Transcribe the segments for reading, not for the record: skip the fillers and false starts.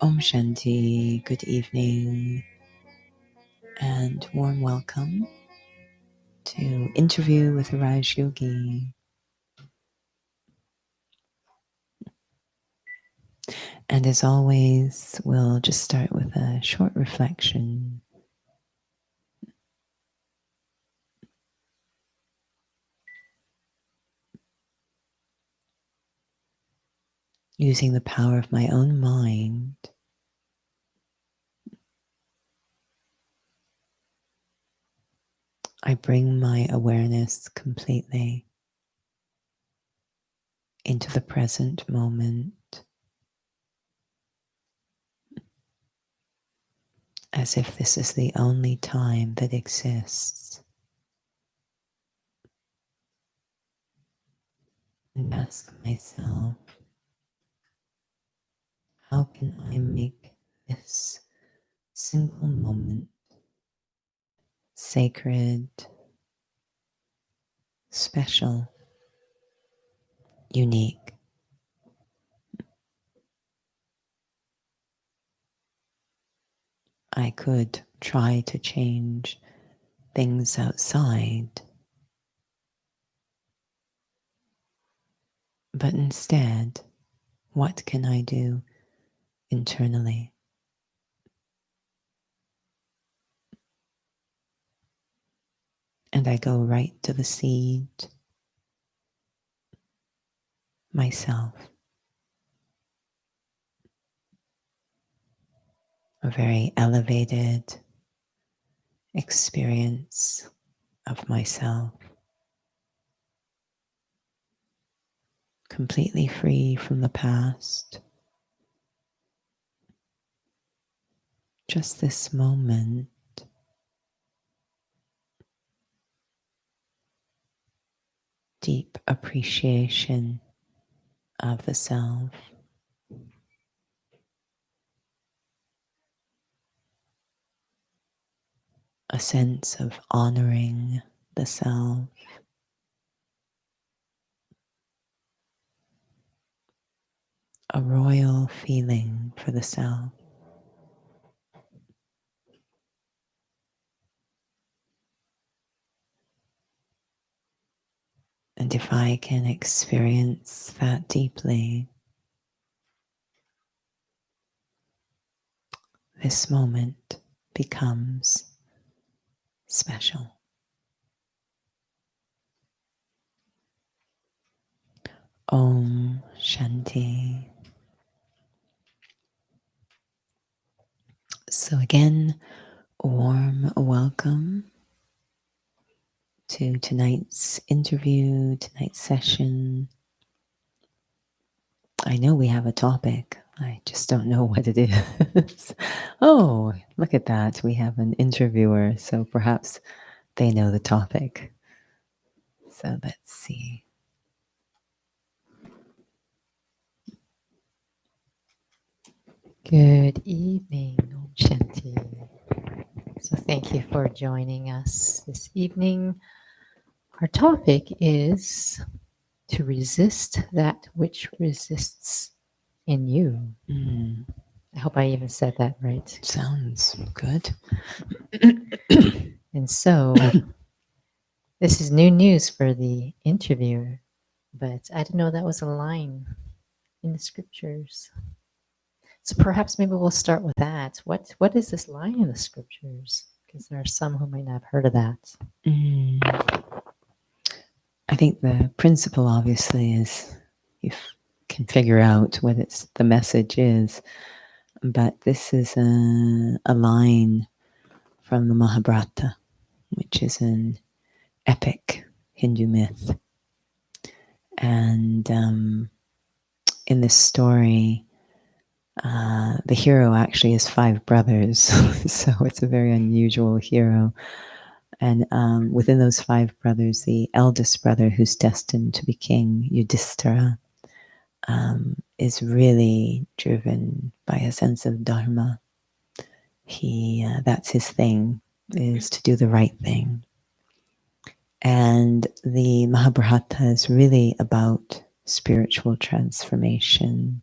Om Shanti, good evening, and warm welcome to Interview with Raj Yogi. And as always, we'll just start with a short reflection. Using the power of my own mind, I bring my awareness completely into the present moment, as if this is the only time that exists. And ask myself, how can I make this single moment sacred, special, unique? I could try to change things outside, but instead, what can I do internally? And I go right to the seed, myself, a very elevated experience of myself, completely free from the past. Just this moment, deep appreciation of the self, a sense of honoring the self, a royal feeling for the self. And if I can experience that deeply, this moment becomes special. Om Shanti. So again, a warm welcome to tonight's interview, tonight's session. I know we have a topic. I just don't know what it is. Oh, look at that. We have an interviewer, so perhaps they know the topic. So let's see. Good evening, Om Shanti. So thank you for joining us this evening. Our topic is to resist that which resists in you. I hope I even said that right. Sounds good. And so this is new news for the interviewer, but I didn't know that was a line in the scriptures. So perhaps maybe we'll start with that. What is this line in the scriptures? Because there are some who might not have heard of that. I think the principle obviously is you can figure out what the message is, but this is a line from the Mahabharata, which is an epic Hindu myth. And in this story, the hero actually has 5 brothers, so it's a very unusual hero. And within those 5 brothers, the eldest brother, who's destined to be king, Yudhishthira, is really driven by a sense of dharma. That's his thing, is to do the right thing. And the Mahabharata is really about spiritual transformation.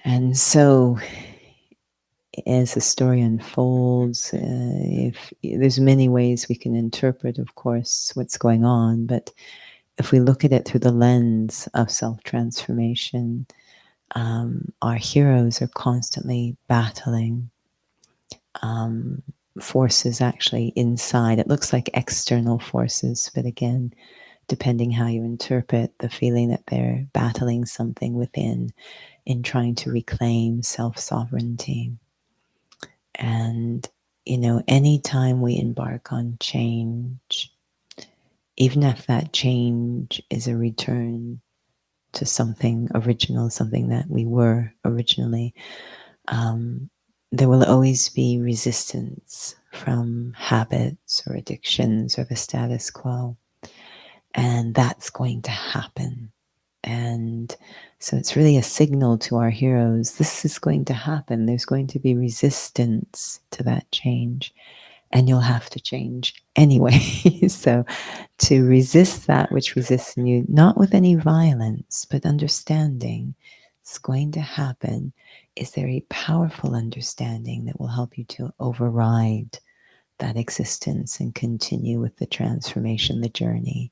And so, as the story unfolds, if there's many ways we can interpret, of course, what's going on, but if we look at it through the lens of self-transformation, our heroes are constantly battling forces actually inside. It looks like external forces, but again, depending how you interpret, the feeling that they're battling something within in trying to reclaim self-sovereignty. And, anytime we embark on change, even if that change is a return to something original, something that we were originally, um, there will always be resistance from habits or addictions or the status quo. And that's going to happen. And so it's really a signal to our heroes, this is going to happen. There's going to be resistance to that change, and you'll have to change anyway. So to resist that which resists in you, not with any violence, but understanding it's going to happen, is there a powerful understanding that will help you to override that existence and continue with the transformation, the journey.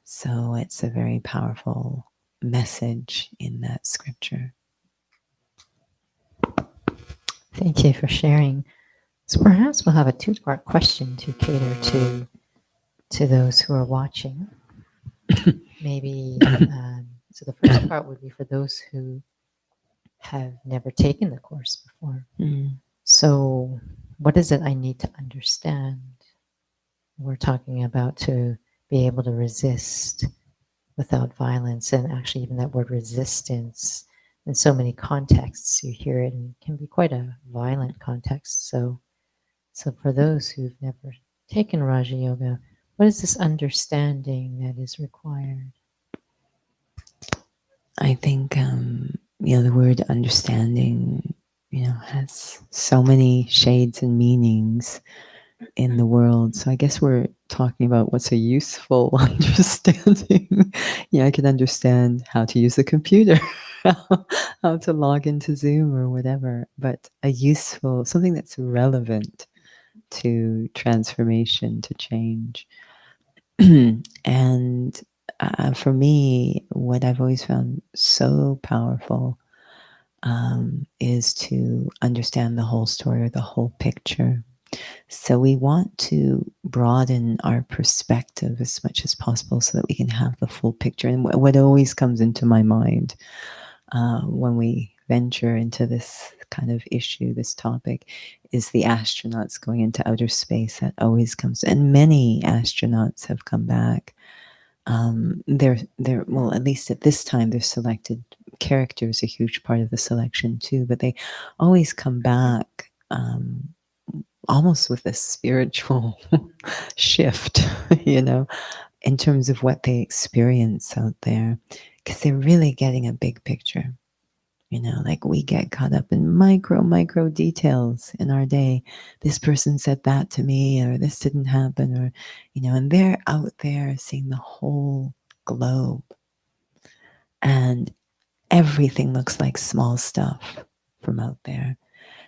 So it's a very powerful message in that scripture. Thank you for sharing. So perhaps we'll have a two-part question to cater to those who are watching. Maybe so. The first part would be for those who have never taken the course before. So, what is it I need to understand? We're talking about to be able to resist without violence, and actually, even that word resistance. In so many contexts, you hear it, and it can be quite a violent context. So for those who've never taken Raja Yoga, what is this understanding that is required? I think, the word understanding, has so many shades and meanings in the world. So I guess we're talking about what's a useful understanding. I can understand how to use the computer, how to log into Zoom or whatever, but a useful, something that's relevant to transformation, to change. And for me, what I've always found so powerful is to understand the whole story or the whole picture. So we want to broaden our perspective as much as possible so that we can have the full picture. And what always comes into my mind when we venture into this kind of issue, this topic, is the astronauts going into outer space. That always comes, and many astronauts have come back. They're well, at least at this time, they're selected. Character is a huge part of the selection too, but they always come back almost with a spiritual shift, in terms of what they experience out there, because they're really getting a big picture. Like we get caught up in micro details in our day. This person said that to me, or this didn't happen, or, and they're out there seeing the whole globe. And everything looks like small stuff from out there.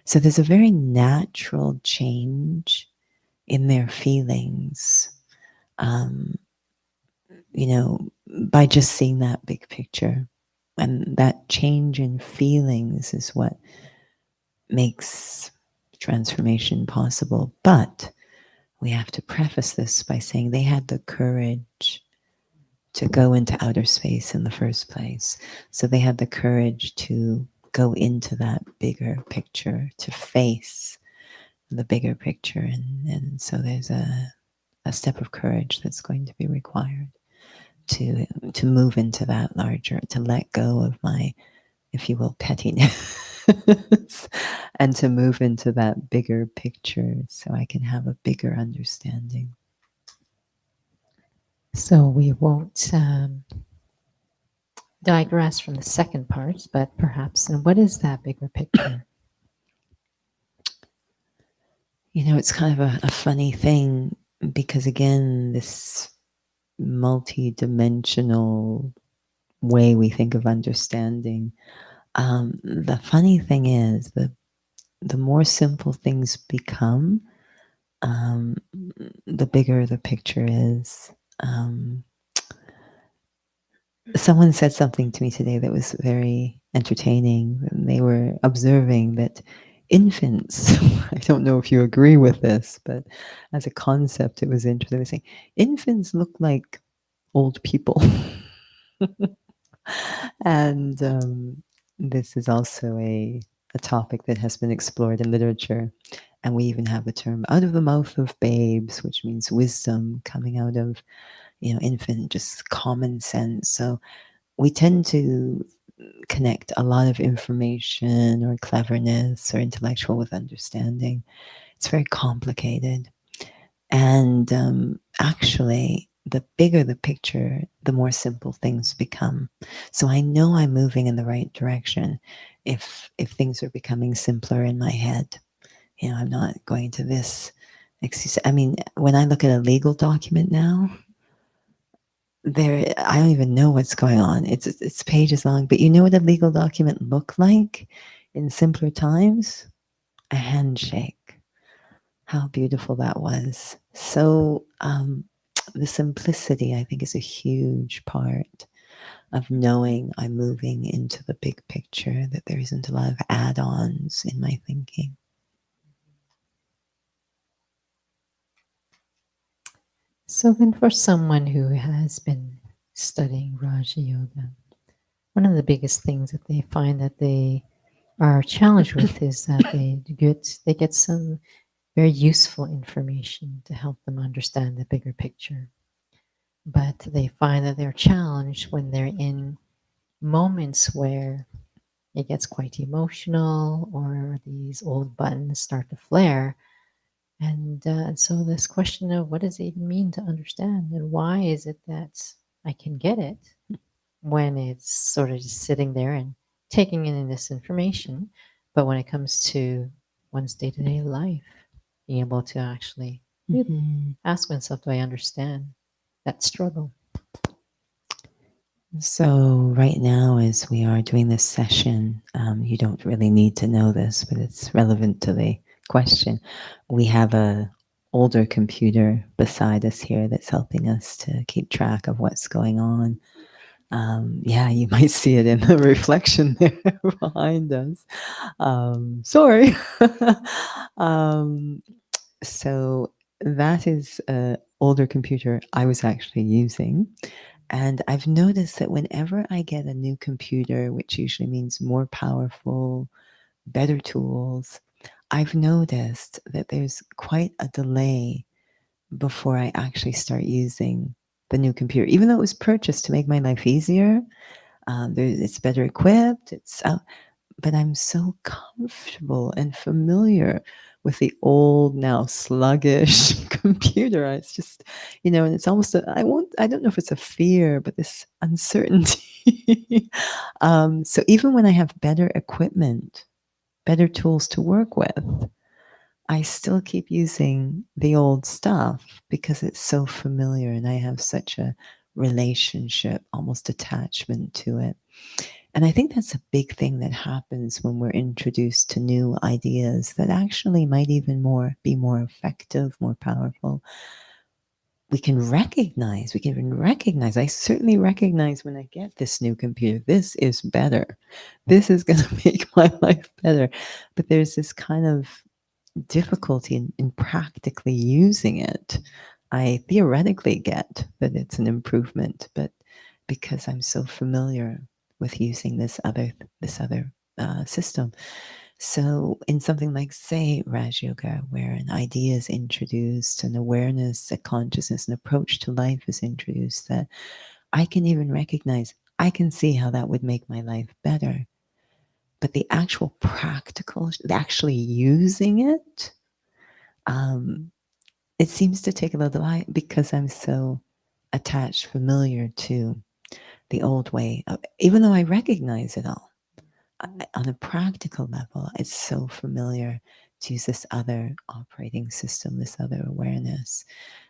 So there's a very natural change in their feelings, um, by just seeing that big picture. And that change in feelings is what makes transformation possible. But we have to preface this by saying they had the courage to go into outer space in the first place. So they had the courage to go into that bigger picture, to face the bigger picture. And so there's a step of courage that's going to be required to move into that larger, to let go of my, if you will, pettiness, and to move into that bigger picture so I can have a bigger understanding. So we won't digress from the second part, but perhaps, and what is that bigger picture? It's kind of a funny thing because, again, this multi-dimensional way we think of understanding. The funny thing is that the more simple things become, um, the bigger the picture is. Um, Someone said something to me today that was very entertaining. And they were observing that infants, I don't know if you agree with this, but as a concept, it was interesting. They were saying infants look like old people. And this is also a topic that has been explored in literature. And we even have the term out of the mouth of babes, which means wisdom coming out of, infant, just common sense. So we tend to connect a lot of information or cleverness or intellectual with understanding. It's very complicated. And actually, the bigger the picture, the more simple things become. So I know I'm moving in the right direction if things are becoming simpler in my head. I'm not going to this excuse. I mean, when I look at a legal document now, I don't even know what's going on. It's pages long, but you know what a legal document looked like in simpler times? A handshake. How beautiful that was. So the simplicity, I think, is a huge part of knowing I'm moving into the big picture, that there isn't a lot of add-ons in my thinking. So then, for someone who has been studying Raja Yoga, one of the biggest things that they find that they are challenged with is that they get some very useful information to help them understand the bigger picture. But they find that they're challenged when they're in moments where it gets quite emotional or these old buttons start to flare. And so, this question of what does it even mean to understand, and why is it that I can get it when it's sort of just sitting there and taking in this information, but when it comes to one's day to day life, being able to actually really Mm-hmm. ask oneself, do I understand that struggle? So, right now, as we are doing this session, you don't really need to know this, but it's relevant to the question. We have a older computer beside us here that's helping us to keep track of what's going on. Yeah, you might see it in the reflection there behind us. Sorry. um, so, that is an older computer I was actually using. And I've noticed that whenever I get a new computer, which usually means more powerful, better tools, I've noticed that there's quite a delay before I actually start using the new computer. Even though it was purchased to make my life easier, it's better equipped. But I'm so comfortable and familiar with the old, now sluggish computer. It's just, and it's almost I don't know if it's a fear, but this uncertainty. So even when I have better equipment, better tools to work with, I still keep using the old stuff because it's so familiar and I have such a relationship, almost attachment to it. And I think that's a big thing that happens when we're introduced to new ideas that actually might even be more effective, more powerful. We can even recognize, I certainly recognize when I get this new computer, this is better. This is going to make my life better. But there's this kind of difficulty in practically using it. I theoretically get that it's an improvement, but because I'm so familiar with using this other system. So in something like, say, Raj Yoga, where an idea is introduced, an awareness, a consciousness, an approach to life is introduced that I can even recognize, I can see how that would make my life better. But the actual practical, actually using um, it seems to take a little while because I'm so attached, familiar to the old way. Even though I recognize it all, on a practical level, it's so familiar to use this other operating system, this other awareness.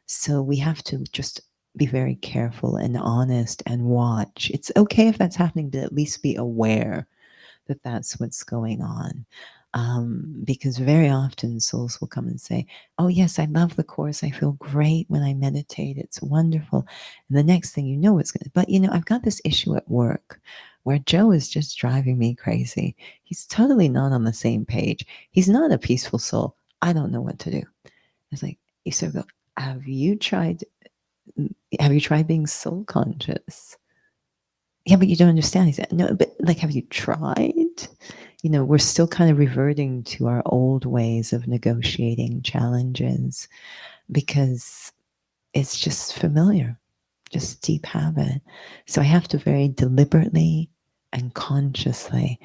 So we have to just be very careful and honest and watch. It's okay if that's happening, but at least be aware that that's what's going on. Because very often souls will come and say, "Oh, yes, I love the course. I feel great when I meditate. It's wonderful." And the next thing you know, it's going to, but I've got this issue at work where Joe is just driving me crazy. He's totally not on the same page. He's not a peaceful soul. I don't know what to do. It's like, you sort of go, have you tried? Have you tried being soul conscious? Yeah, but you don't understand. He said, no, but like, have you tried? We're still kind of reverting to our old ways of negotiating challenges because it's just familiar, just deep habit. So I have to very deliberately and consciously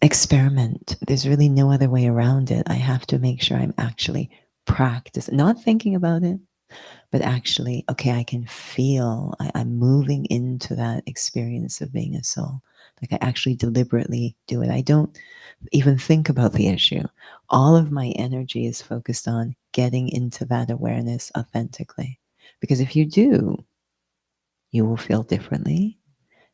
experiment. There's really no other way around it. I have to make sure I'm actually practicing, not thinking about it, but actually, okay, I can feel I'm moving into that experience of being a soul. Like I actually deliberately do it. I don't even think about the issue. All of my energy is focused on getting into that awareness authentically. Because if you do, you will feel differently,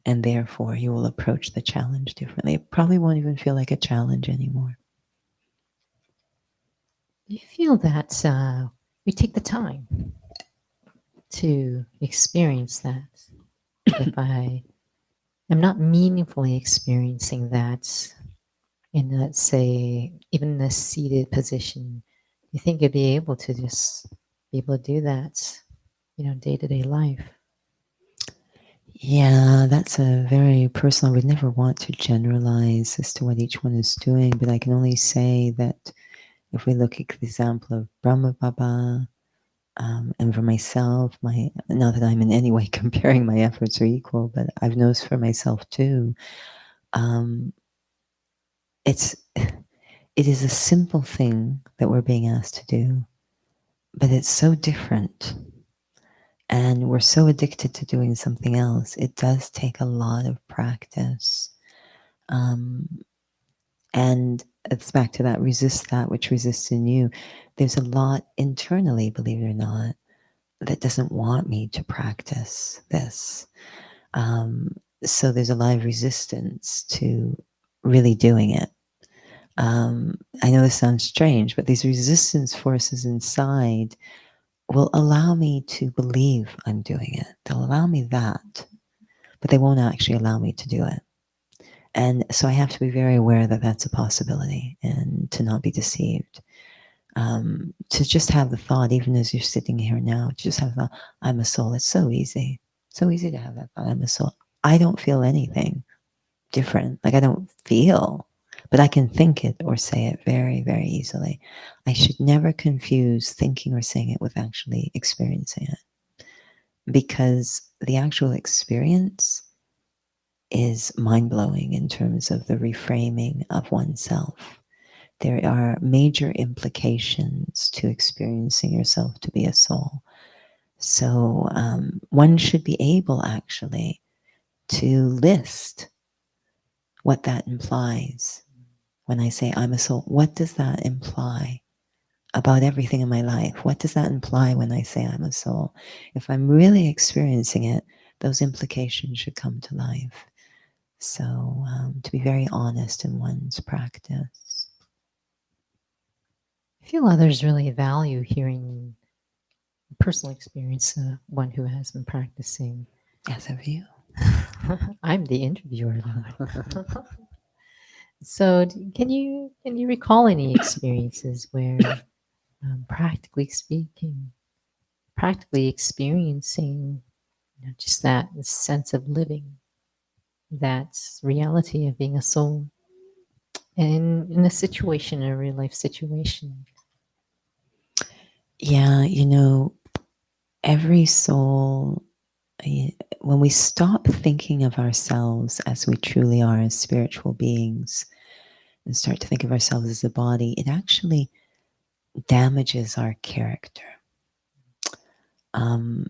and therefore you will approach the challenge differently. It probably won't even feel like a challenge anymore. You feel that we take the time to experience that. If I am not meaningfully experiencing that in, let's say, even in a seated position, you think you'd be able to just be able to do that, day to day life? Yeah, that's a very personal. I would never want to generalize as to what each one is doing, but I can only say that if we look at the example of Brahma Baba, and for myself, not that I'm in any way comparing my efforts are equal, but I've noticed for myself too. Um, it's it is a simple thing that we're being asked to do, but it's so different, and we're so addicted to doing something else. It does take a lot of practice. Um, And it's back to that resist that which resists in you. There's a lot internally, believe it or not, that doesn't want me to practice this. Um, so there's a lot of resistance to really doing it. I know this sounds strange, but these resistance forces inside will allow me to believe I'm doing it. They'll allow me that, but they won't actually allow me to do it. And so I have to be very aware that that's a possibility and to not be deceived. To just have the thought, even as you're sitting here now, to just have the thought, I'm a soul. It's so easy. So easy to have that thought, I'm a soul. I don't feel anything different. Like I don't feel, but I can think it or say it very, very easily. I should never confuse thinking or saying it with actually experiencing it, because the actual experience is mind blowing in terms of the reframing of oneself. There are major implications to experiencing yourself to be a soul. So one should be able actually to list what that implies. When I say I'm a soul, what does that imply about everything in my life? What does that imply when I say I'm a soul? If I'm really experiencing it, those implications should come to life. So to be very honest in one's practice. I feel others really value hearing personal experience, one who has been practicing. As have you. I'm the interviewer, though. So, can you recall any experiences where, practically speaking, practically experiencing, just that sense of living, that reality of being a soul, in a situation, a real life situation? Yeah, every soul, when we stop thinking of ourselves as we truly are as spiritual beings and start to think of ourselves as a body, it actually damages our character.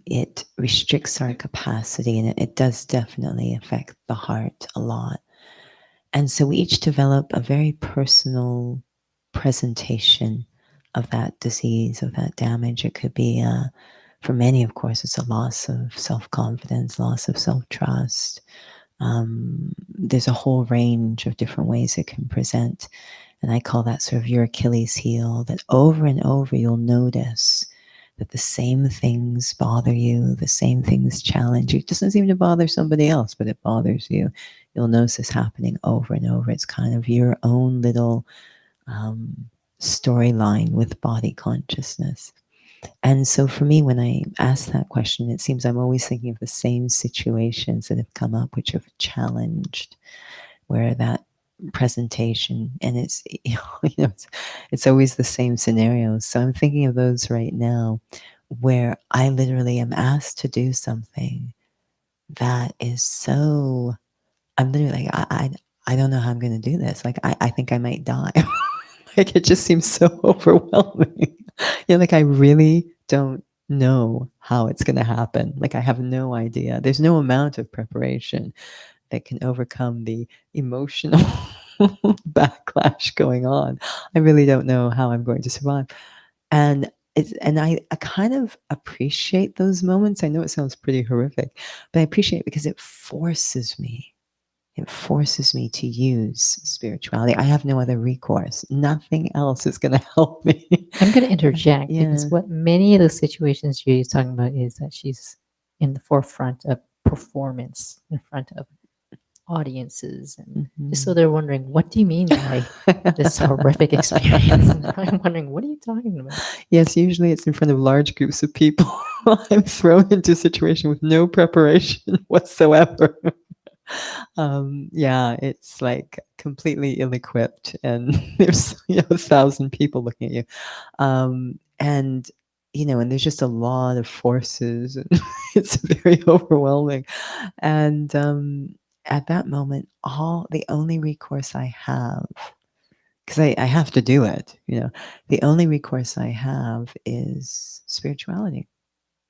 It restricts our capacity, and it does definitely affect the heart a lot. And so we each develop a very personal presentation of that disease, of that damage. It could be For many, of course, it's a loss of self confidence, loss of self trust. There's a whole range of different ways it can present. And I call that sort of your Achilles heel, that over and over you'll notice that the same things bother you, the same things challenge you. It doesn't seem to bother somebody else, but it bothers you. You'll notice this happening over and over. It's kind of your own little storyline with body consciousness. And so for me, when I ask that question, it seems I'm always thinking of the same situations that have come up, which have challenged where that presentation, and it's it's always the same scenarios. So I'm thinking of those right now where I literally am asked to do something that is so, I'm literally like, I don't know how I'm going to do this. Like, I think I might die. Like, it just seems so overwhelming. Like, I really don't know how it's going to happen. Like, I have no idea. There's no amount of preparation that can overcome the emotional backlash going on. I really don't know how I'm going to survive. And I kind of appreciate those moments. I know it sounds pretty horrific, but I appreciate it because it forces me. It forces me to use spirituality. I have no other recourse. Nothing else is going to help me. I'm going to interject Yeah. because what many of the situations she's talking about is that she's in the forefront of performance, in front of audiences, and just so Mhm. they're wondering, what do you mean by this horrific experience? And I'm wondering, what are you talking about? Yes, usually it's in front of large groups of people. I'm thrown into a situation with no preparation whatsoever. Yeah, it's like completely ill-equipped, and there's 1,000 people looking at you, and and there's just a lot of forces, and it's very overwhelming. And at that moment, all the only recourse I have, because I have to do it, the only recourse I have is spirituality.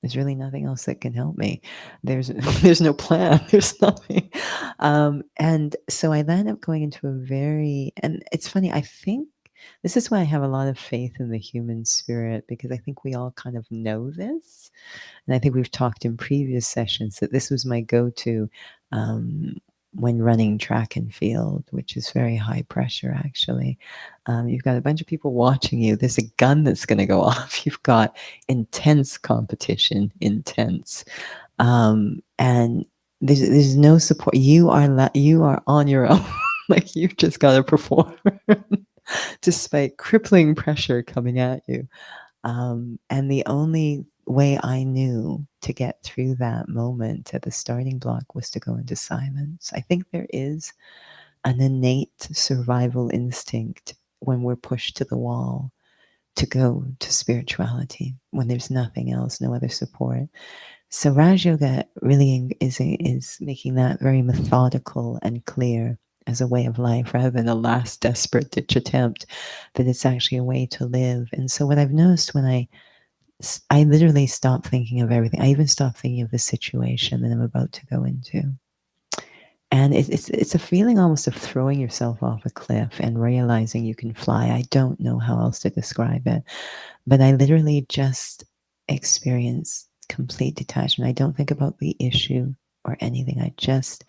There's really nothing else that can help me. There's there's no plan. There's nothing. And so I end up going into a very, and it's funny, I think this is why I have a lot of faith in the human spirit, because I think we all kind of know this. And I think we've talked in previous sessions that this was my go-to um, when running track and field, which is very high pressure, actually. You've got a bunch of people watching you. There's a gun that's going to go off. You've got intense competition, intense. And there's no support. You are on your own. Like, you've just got to perform despite crippling pressure coming at you. And the only way I knew to get through that moment at the starting block was to go into silence. I think there is an innate survival instinct when we're pushed to the wall to go to spirituality when there's nothing else, no other support. So Raj Yoga really is making that very methodical and clear as a way of life rather than a last desperate ditch attempt, that it's actually a way to live. And so what I've noticed when I literally stopped thinking of everything. I even stopped thinking of the situation that I'm about to go into. And it's a feeling almost of throwing yourself off a cliff and realizing you can fly. I don't know how else to describe it, but I literally just experience complete detachment. I don't think about the issue or anything. I just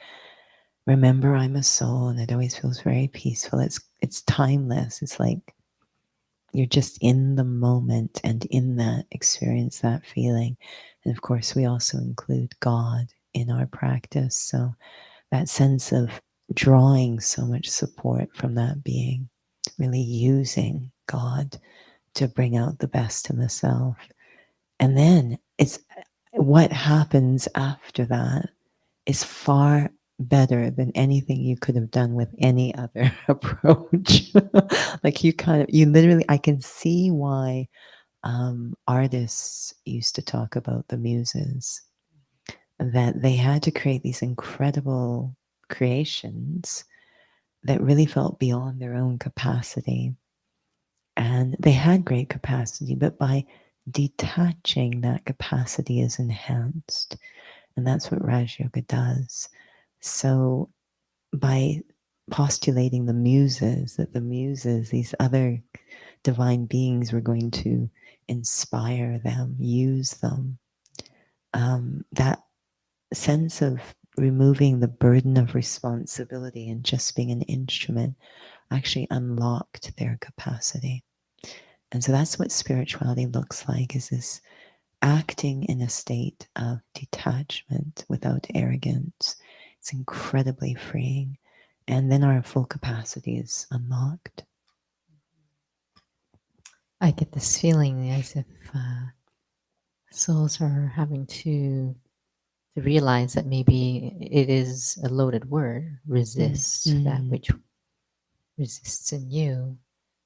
remember I'm a soul, and it always feels very peaceful. It's timeless. It's like you're just in the moment and in that experience, that feeling. And of course, we also include God in our practice. So that sense of drawing so much support from that being, really using God to bring out the best in the self. And then it's what happens after that is far better than anything you could have done with any other approach. Like, you literally, I can see why artists used to talk about the muses, that they had to create these incredible creations that really felt beyond their own capacity. And they had great capacity, but by detaching, that capacity is enhanced. And that's what Raj Yoga does. So by postulating the muses, that the muses, these other divine beings, were going to inspire them, use them. that sense of removing the burden of responsibility and just being an instrument actually unlocked their capacity. And so that's what spirituality looks like, is this acting in a state of detachment without arrogance. It's incredibly freeing. And then our full capacity is unlocked. I get this feeling as if souls are having to realize that maybe it is a loaded word, Mm, resist that mm, which resists in you.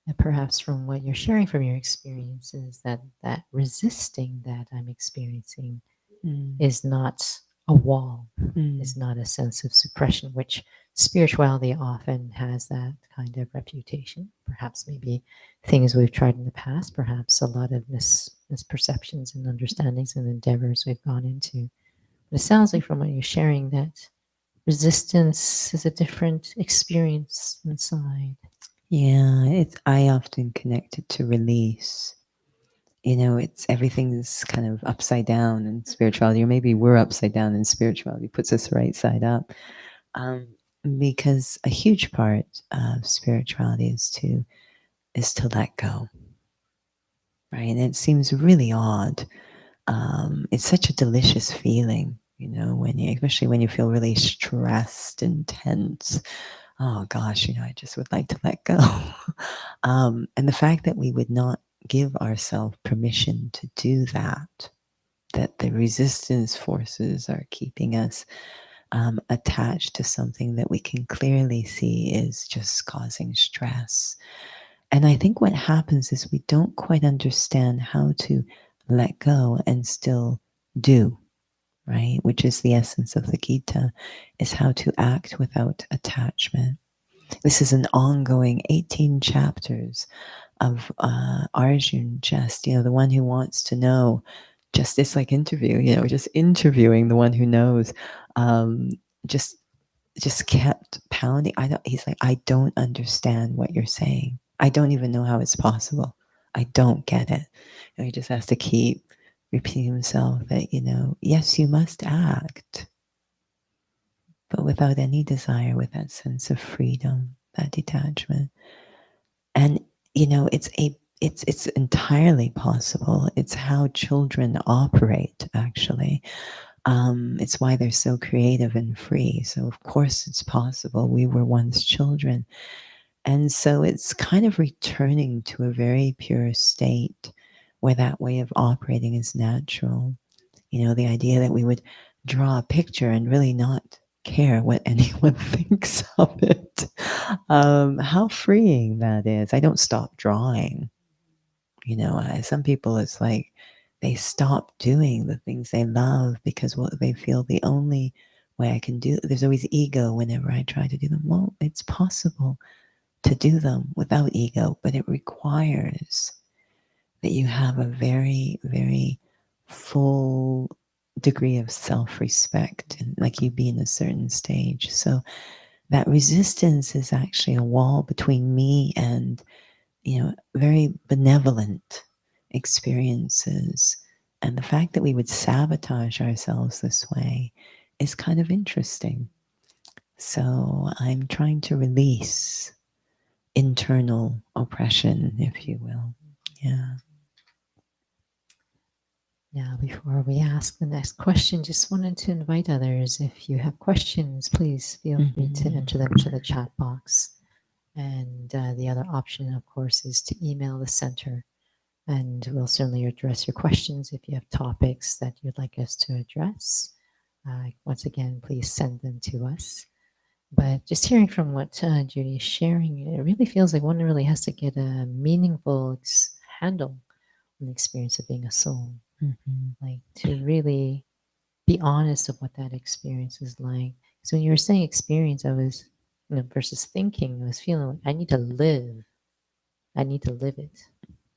And perhaps from what you're sharing from your experiences, that resisting that I'm experiencing mm, is not a wall, mm, is not a sense of suppression, which spirituality often has that kind of reputation. Perhaps maybe things we've tried in the past, perhaps a lot of misperceptions and understandings and endeavors we've gone into. But it sounds like from what you're sharing that resistance is a different experience inside. yeah, it's, I often connect it to release. You know, it's everything's kind of upside down in spirituality, or maybe we're upside down in spirituality, puts us right side up. Um, because a huge part of spirituality is to let go, right? And it seems really odd. It's such a delicious feeling, you know, when you, especially when you feel really stressed and tense. Oh gosh, you know, I just would like to let go. And the fact that we would not give ourselves permission to do that, that the resistance forces are keeping us attached to something that we can clearly see is just causing stress. And I think what happens is we don't quite understand how to let go and still do, right? Which is the essence of the Gita, is how to act without attachment. This is an ongoing 18 chapters of Arjun, just, you know, the one who wants to know, just this like interview, you know, just interviewing the one who knows, um, just just kept pounding. I don't. He's like, I don't understand what you're saying. I don't even know how it's possible. I don't get it. And he just has to keep repeating himself that, you know, yes, you must act, but without any desire, with that sense of freedom, that detachment. And you know, it's entirely possible. It's how children operate, actually. It's why they're so creative and free. So of course it's possible. We were once children. And so it's kind of returning to a very pure state where that way of operating is natural. You know, the idea that we would draw a picture and really not care what anyone thinks of it. How freeing that is. I don't stop drawing. You know, some people, it's like they stop doing the things they love because what they feel the only way I can do. There's always ego whenever I try to do them. Well, it's possible to do them without ego, but it requires that you have a very, very full degree of self respect and like you be in a certain stage. So that resistance is actually a wall between me and, you know, very benevolent experiences. And the fact that we would sabotage ourselves this way is kind of interesting. So I'm trying to release internal oppression, if you will. Yeah. Now, before we ask the next question, just wanted to invite others. If you have questions, please feel free to Mm-hmm. enter them to the chat box. And the other option, of course, is to email the center. And we'll certainly address your questions if you have topics that you'd like us to address. Once again, please send them to us. But just hearing from what Judy is sharing, it really feels like one really has to get a meaningful handle on the experience of being a soul. Mm-hmm. Like to really be honest of what that experience is like. So when you were saying experience, I was, versus thinking, I was feeling like I need to live. I need to live it,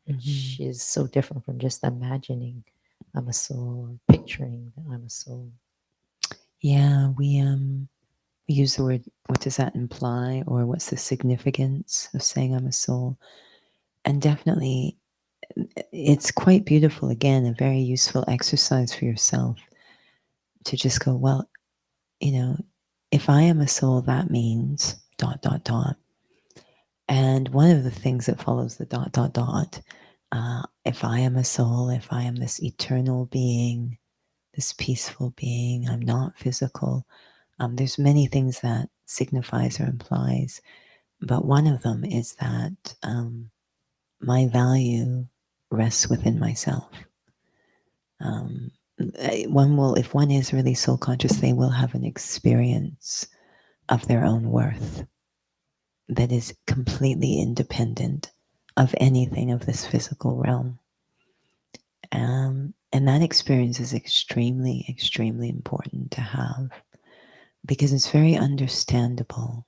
which Mm-hmm. is so different from just imagining I'm a soul or picturing that I'm a soul. Yeah, we use the word, what does that imply, or what's the significance of saying I'm a soul? And definitely it's quite beautiful, again, a very useful exercise for yourself to just go, well, you know, if I am a soul, that means dot, dot, dot. And one of the things that follows the dot, dot, dot, if I am a soul, if I am this eternal being, this peaceful being, I'm not physical. There's many things that signifies or implies, but one of them is that my value rests within myself. Um, one will, if one is really soul conscious, they will have an experience of their own worth that is completely independent of anything of this physical realm. And that experience is extremely, extremely important to have because it's very understandable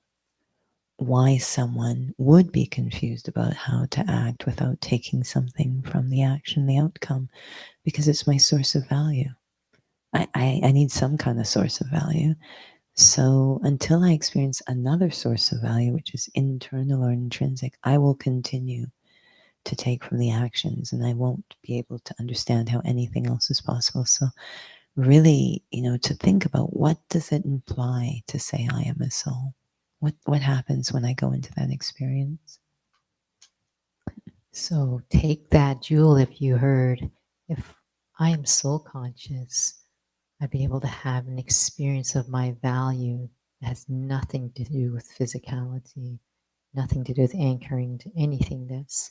why someone would be confused about how to act without taking something from the action, the outcome, because it's my source of value. I need some kind of source of value. So until I experience another source of value, which is internal or intrinsic, I will continue to take from the actions and I won't be able to understand how anything else is possible. So really, to think about what does it imply to say I am a soul? What happens when I go into that experience? So take that, Jewel, if you heard, if I am soul conscious, I'd be able to have an experience of my value that has nothing to do with physicality, nothing to do with anchoring to anything that's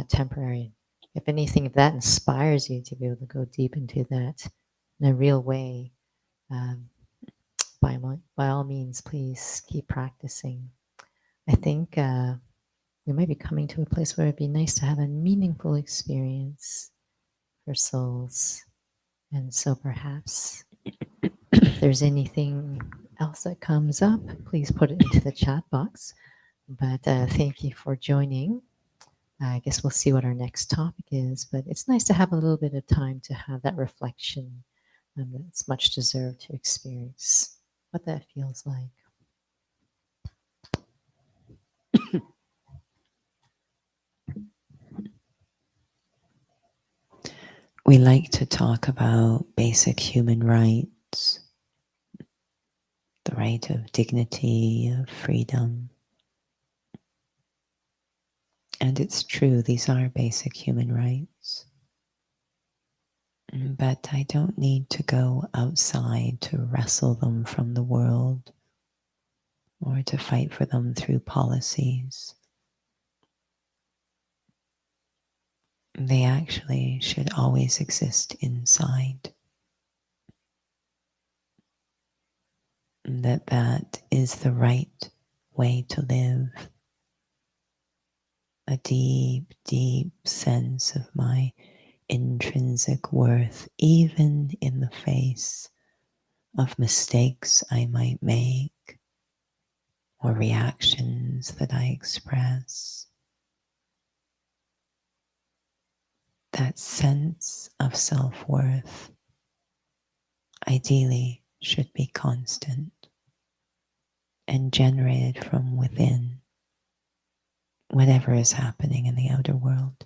temporary. If anything, if that inspires you to be able to go deep into that in a real way, um, by all means, please keep practicing. I think we might be coming to a place where it'd be nice to have a meaningful experience for souls. And so perhaps if there's anything else that comes up, please put it into the chat box. But thank you for joining. I guess we'll see what our next topic is, but it's nice to have a little bit of time to have that reflection that's much deserved to experience what that feels like. We like to talk about basic human rights, the right of dignity, of freedom. And it's true, these are basic human rights. But I don't need to go outside to wrestle them from the world or to fight for them through policies. They actually should always exist inside. That is the right way to live. A deep, deep sense of my intrinsic worth, even in the face of mistakes I might make or reactions that I express. That sense of self-worth ideally should be constant and generated from within, whatever is happening in the outer world.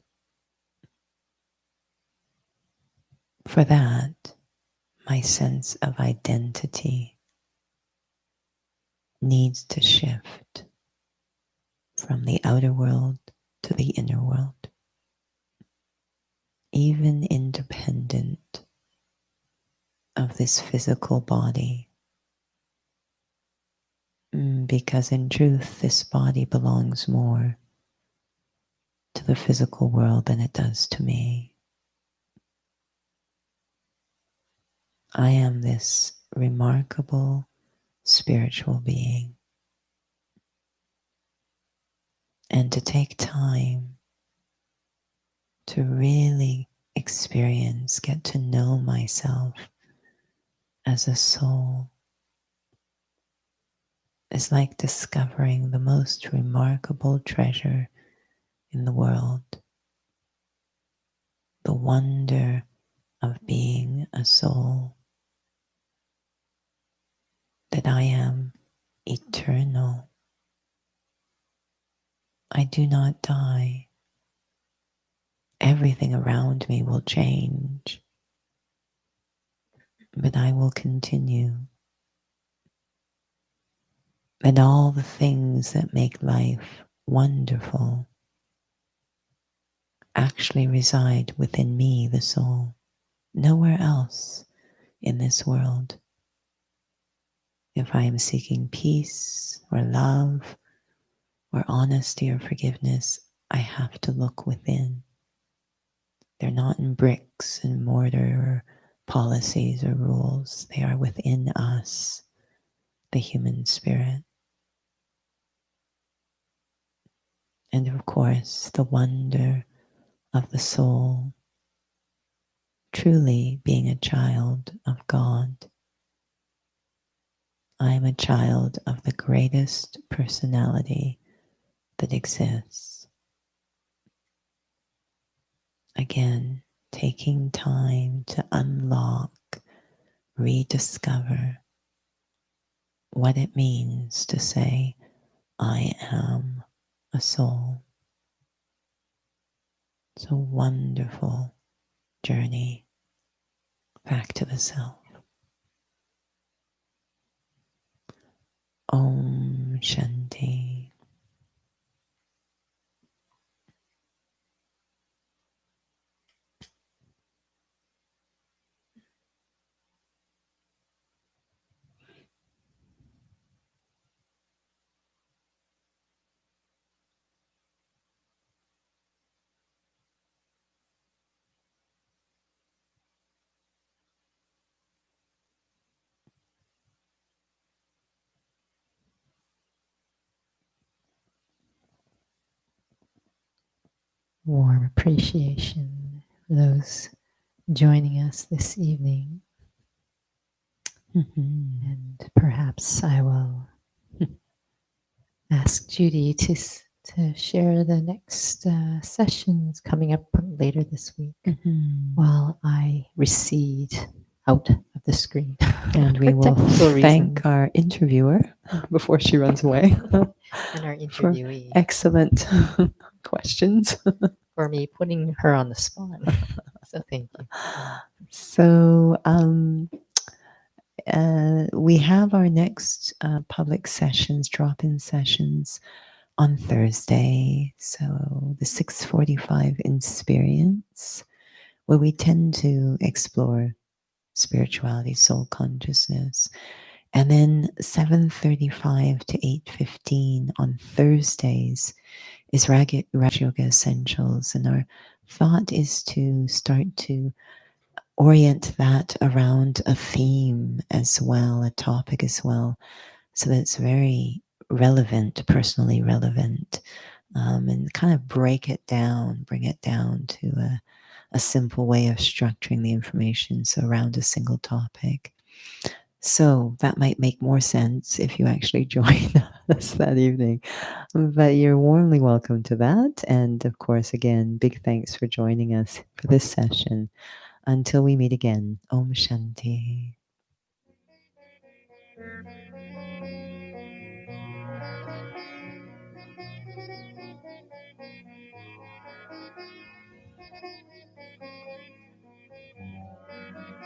For that, my sense of identity needs to shift from the outer world to the inner world, even independent of this physical body. Because in truth, this body belongs more to the physical world than it does to me. I am this remarkable spiritual being. And to take time to really experience, get to know myself as a soul is like discovering the most remarkable treasure in the world. The wonder of being a soul. That I am eternal. I do not die. Everything around me will change. but I will continue. And all the things that make life wonderful actually reside within me, the soul, nowhere else in this world. If I am seeking peace or love or honesty or forgiveness, I have to look within. They're not in bricks and mortar or policies or rules. They are within us, the human spirit. And of course, the wonder of the soul truly being a child of God. I am a child of the greatest personality that exists. Again, taking time to unlock, rediscover what it means to say, I am a soul. It's a wonderful journey back to the self. Om Shanti. Warm appreciation for those joining us this evening. Mm-hmm. And perhaps I will ask Judy to share the next sessions coming up later this week Mm-hmm. while I recede out of the screen. And we will thank our interviewer before she runs away and our for interviewee excellent questions. for me putting her on the spot. So thank you. So we have our next public sessions, drop-in sessions on Thursday. So the 6:45 experience, where we tend to explore spirituality, soul consciousness. And then 7:35 to 8:15 on Thursdays is Raj Yoga Essentials. And our thought is to start to orient that around a theme as well, a topic as well, so that it's very relevant, personally relevant, and kind of break it down, bring it down to a simple way of structuring the information, so around a single topic. So that might make more sense if you actually join us that evening. But you're warmly welcome to that. And of course, again, big thanks for joining us for this session. Until we meet again, Om Shanti.